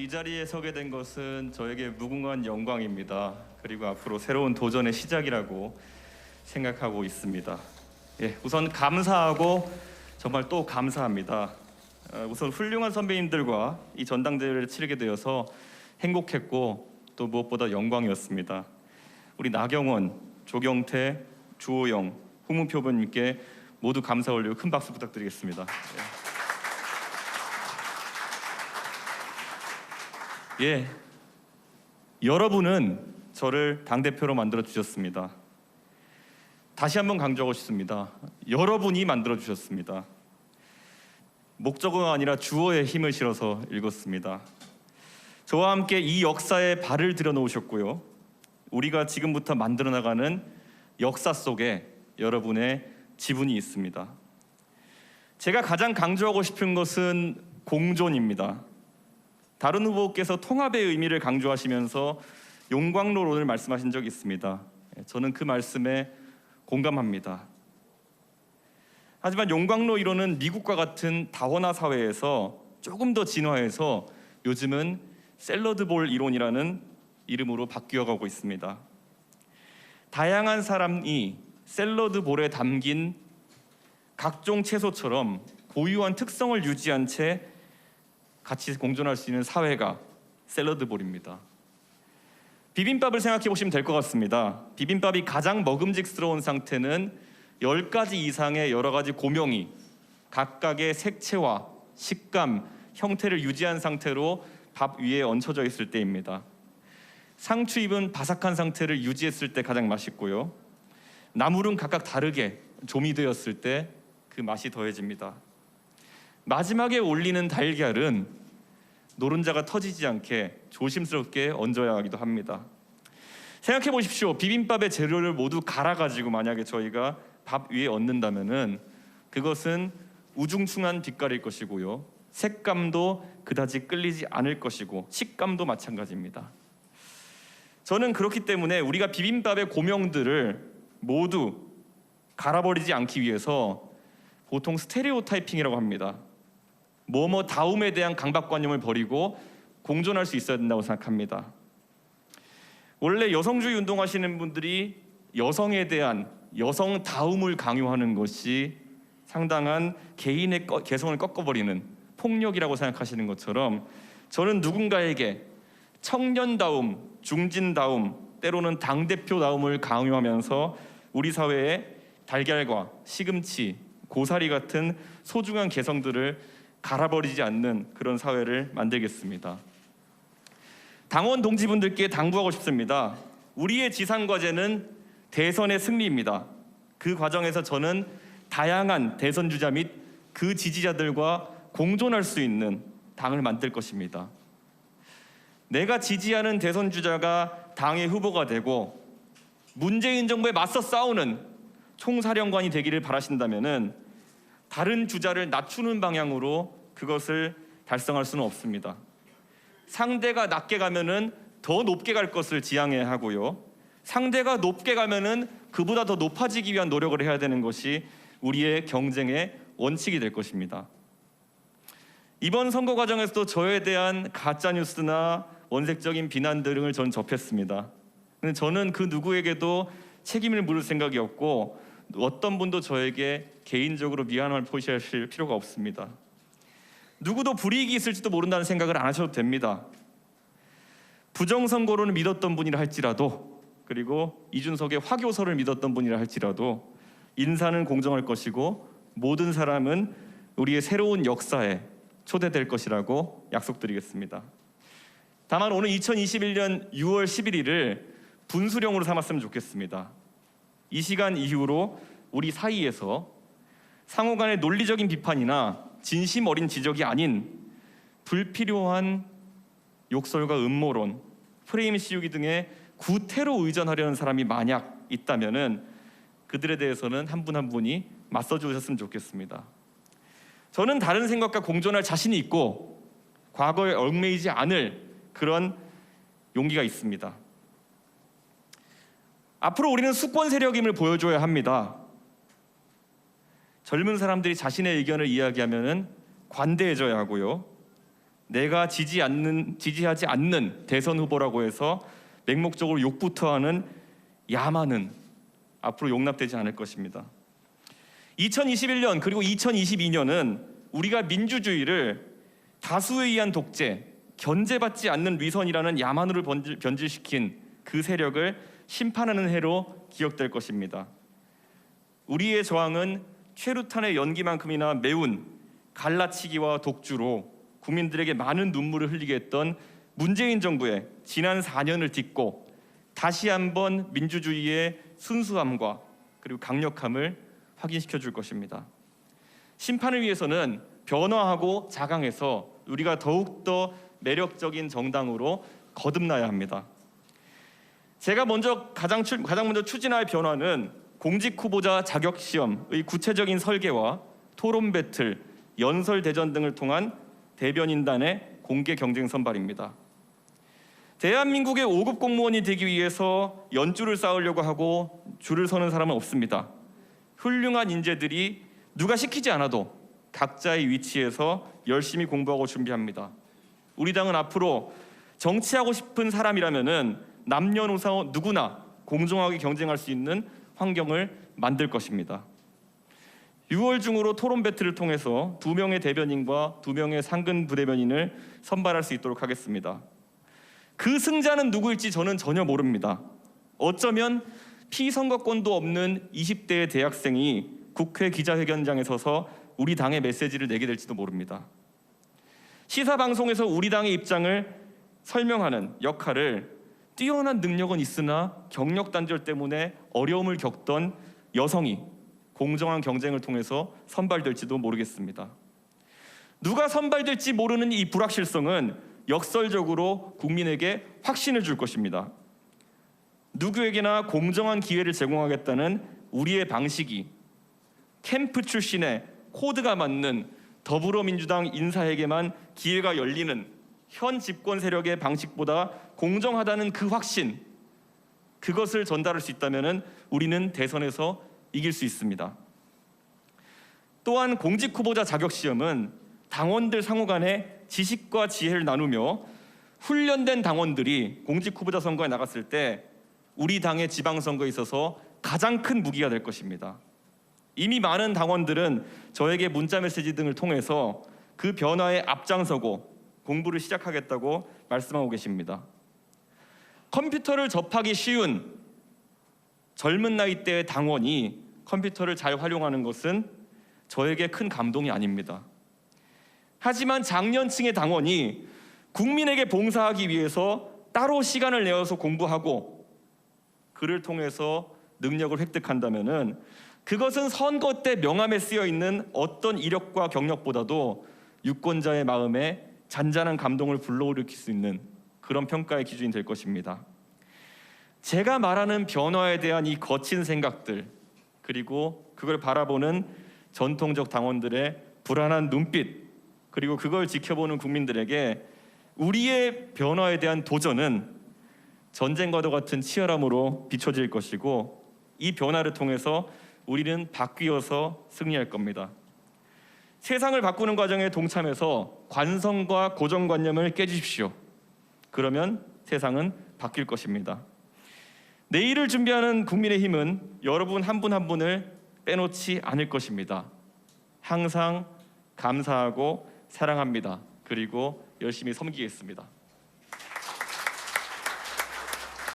이 자리에 서게 된 것은 저에게 무궁한 영광입니다. 그리고 앞으로 새로운 도전의 시작이라고 생각하고 있습니다. 우선 감사하고 정말 또 감사합니다. 우선 훌륭한 선배님들과 이 전당대회를 치르게 되어서 행복했고 또 무엇보다 영광이었습니다. 우리 나경원, 조경태, 주호영, 홍문표 의원님께 모두 감사 올리고 큰 박수 부탁드리겠습니다. 여러분은 저를 당대표로 만들어 주셨습니다. 다시 한번 강조하고 싶습니다. 여러분이 만들어 주셨습니다. 목적어가 아니라 주어에 힘을 실어서 읽었습니다. 저와 함께 이 역사에 발을 들여놓으셨고요. 우리가 지금부터 만들어 나가는 역사 속에 여러분의 지분이 있습니다. 제가 가장 강조하고 싶은 것은 공존입니다. 다른 후보께서 통합의 의미를 강조하시면서 용광로론을 말씀하신 적이 있습니다. 저는 그 말씀에 공감합니다. 하지만 용광로 이론은 미국과 같은 다원화 사회에서 조금 더 진화해서 요즘은 샐러드볼 이론이라는 이름으로 바뀌어가고 있습니다. 다양한 사람이 샐러드볼에 담긴 각종 채소처럼 고유한 특성을 유지한 채 같이 공존할 수 있는 사회가 샐러드볼입니다. 비빔밥을 생각해 보시면 될 것 같습니다. 비빔밥이 가장 먹음직스러운 상태는 10가지 이상의 여러 가지 고명이 각각의 색채와 식감, 형태를 유지한 상태로 밥 위에 얹혀져 있을 때입니다. 상추잎은 바삭한 상태를 유지했을 때 가장 맛있고요. 나물은 각각 다르게 조미되었을 때 그 맛이 더해집니다. 마지막에 올리는 달걀은 노른자가 터지지 않게 조심스럽게 얹어야 하기도 합니다. 생각해 보십시오. 비빔밥의 재료를 모두 갈아가지고 만약에 저희가 밥 위에 얹는다면은 그것은 우중충한 빛깔일 것이고요. 색감도 그다지 끌리지 않을 것이고 식감도 마찬가지입니다. 저는 그렇기 때문에 우리가 비빔밥의 고명들을 모두 갈아버리지 않기 위해서 보통 스테레오타이핑이라고 합니다. 뭐뭐 다움에 대한 강박관념을 버리고 공존할 수 있어야 된다고 생각합니다. 원래 여성주의 운동하시는 분들이 여성에 대한 여성다움을 강요하는 것이 상당한 개인의 개성을 꺾어버리는 폭력이라고 생각하시는 것처럼 저는 누군가에게 청년다움, 중진다움, 때로는 당대표다움을 강요하면서 우리 사회의 달걀과 시금치, 고사리 같은 소중한 개성들을 갈아버리지 않는 그런 사회를 만들겠습니다. 당원 동지분들께 당부하고 싶습니다. 우리의 지상과제는 대선의 승리입니다. 그 과정에서 저는 다양한 대선 주자 및 그 지지자들과 공존할 수 있는 당을 만들 것입니다. 내가 지지하는 대선 주자가 당의 후보가 되고 문재인 정부에 맞서 싸우는 총사령관이 되기를 바라신다면은 다른 주자를 낮추는 방향으로 그것을 달성할 수는 없습니다. 상대가 낮게 가면은 더 높게 갈 것을 지향해야 하고요. 상대가 높게 가면은 그보다 더 높아지기 위한 노력을 해야 되는 것이 우리의 경쟁의 원칙이 될 것입니다. 이번 선거 과정에서도 저에 대한 가짜 뉴스나 원색적인 비난 등을 전 접했습니다. 근데 저는 그 누구에게도 책임을 물을 생각이 없고 어떤 분도 저에게 개인적으로 미안함을 표시하실 필요가 없습니다. 누구도 불이익이 있을지도 모른다는 생각을 안 하셔도 됩니다. 부정선거론을 믿었던 분이라 할지라도 그리고 이준석의 화교설을 믿었던 분이라 할지라도 인사는 공정할 것이고 모든 사람은 우리의 새로운 역사에 초대될 것이라고 약속드리겠습니다. 다만 오늘 2021년 6월 11일을 분수령으로 삼았으면 좋겠습니다. 이 시간 이후로 우리 사이에서 상호 간의 논리적인 비판이나 진심 어린 지적이 아닌 불필요한 욕설과 음모론, 프레임 씌우기 등의 구태로 의존하려는 사람이 만약 있다면은 그들에 대해서는 한 분 한 분이 맞서 주셨으면 좋겠습니다. 저는 다른 생각과 공존할 자신이 있고 과거에 얽매이지 않을 그런 용기가 있습니다. 앞으로 우리는 수권 세력임을 보여줘야 합니다. 젊은 사람들이 자신의 의견을 이야기하면은 관대해져야 하고요. 내가 지지하지 않는 대선 후보라고 해서 맹목적으로 욕부터 하는 야만은 앞으로 용납되지 않을 것입니다. 2021년 그리고 2022년은 우리가 민주주의를 다수에 의한 독재, 견제받지 않는 위선이라는 야만으로 변질시킨 그 세력을 심판하는 해로 기억될 것입니다. 우리의 저항은 최루탄의 연기만큼이나 매운 갈라치기와 독주로 국민들에게 많은 눈물을 흘리게 했던 문재인 정부의 지난 4년을 딛고 다시 한번 민주주의의 순수함과 그리고 강력함을 확인시켜 줄 것입니다. 심판을 위해서는 변화하고 자강해서 우리가 더욱더 매력적인 정당으로 거듭나야 합니다. 제가 가장 먼저 추진할 변화는 공직 후보자 자격 시험의 구체적인 설계와 토론 배틀, 연설 대전 등을 통한 대변인단의 공개 경쟁 선발입니다. 대한민국의 5급 공무원이 되기 위해서 연줄을 쌓으려고 하고 줄을 서는 사람은 없습니다. 훌륭한 인재들이 누가 시키지 않아도 각자의 위치에서 열심히 공부하고 준비합니다. 우리 당은 앞으로 정치하고 싶은 사람이라면은 남녀노소 누구나 공정하게 경쟁할 수 있는 환경을 만들 것입니다. 6월 중으로 토론 배틀을 통해서 2명의 대변인과 2명의 상근 부대변인을 선발할 수 있도록 하겠습니다. 그 승자는 누구일지 저는 전혀 모릅니다. 어쩌면 피선거권도 없는 20대의 대학생이 국회 기자회견장에 서서 우리 당의 메시지를 내게 될지도 모릅니다. 시사방송에서 우리 당의 입장을 설명하는 역할을 뛰어난 능력은 있으나 경력 단절 때문에 어려움을 겪던 여성이 공정한 경쟁을 통해서 선발될지도 모르겠습니다. 누가 선발될지 모르는 이 불확실성은 역설적으로 국민에게 확신을 줄 것입니다. 누구에게나 공정한 기회를 제공하겠다는 우리의 방식이 캠프 출신의 코드가 맞는 더불어민주당 인사에게만 기회가 열리는 현 집권 세력의 방식보다 공정하다는 그 확신, 그것을 전달할 수 있다면 우리는 대선에서 이길 수 있습니다. 또한 공직 후보자 자격 시험은 당원들 상호 간에 지식과 지혜를 나누며 훈련된 당원들이 공직 후보자 선거에 나갔을 때 우리 당의 지방선거에 있어서 가장 큰 무기가 될 것입니다. 이미 많은 당원들은 저에게 문자 메시지 등을 통해서 그 변화에 앞장서고 공부를 시작하겠다고 말씀하고 계십니다. 컴퓨터를 접하기 쉬운 젊은 나이대의 당원이 컴퓨터를 잘 활용하는 것은 저에게 큰 감동이 아닙니다. 하지만 장년층의 당원이 국민에게 봉사하기 위해서 따로 시간을 내어서 공부하고 그를 통해서 능력을 획득한다면 그것은 선거 때 명함에 쓰여 있는 어떤 이력과 경력보다도 유권자의 마음에 잔잔한 감동을 불러일으킬 수 있는 그런 평가의 기준이 될 것입니다. 제가 말하는 변화에 대한 이 거친 생각들, 그리고 그걸 바라보는 전통적 당원들의 불안한 눈빛, 그리고 그걸 지켜보는 국민들에게 우리의 변화에 대한 도전은 전쟁과도 같은 치열함으로 비춰질 것이고, 이 변화를 통해서 우리는 바뀌어서 승리할 겁니다. 세상을 바꾸는 과정에 동참해서 관성과 고정관념을 깨주십시오. 그러면 세상은 바뀔 것입니다. 내일을 준비하는 국민의힘은 여러분 한 분 한 분을 빼놓지 않을 것입니다. 항상 감사하고 사랑합니다. 그리고 열심히 섬기겠습니다.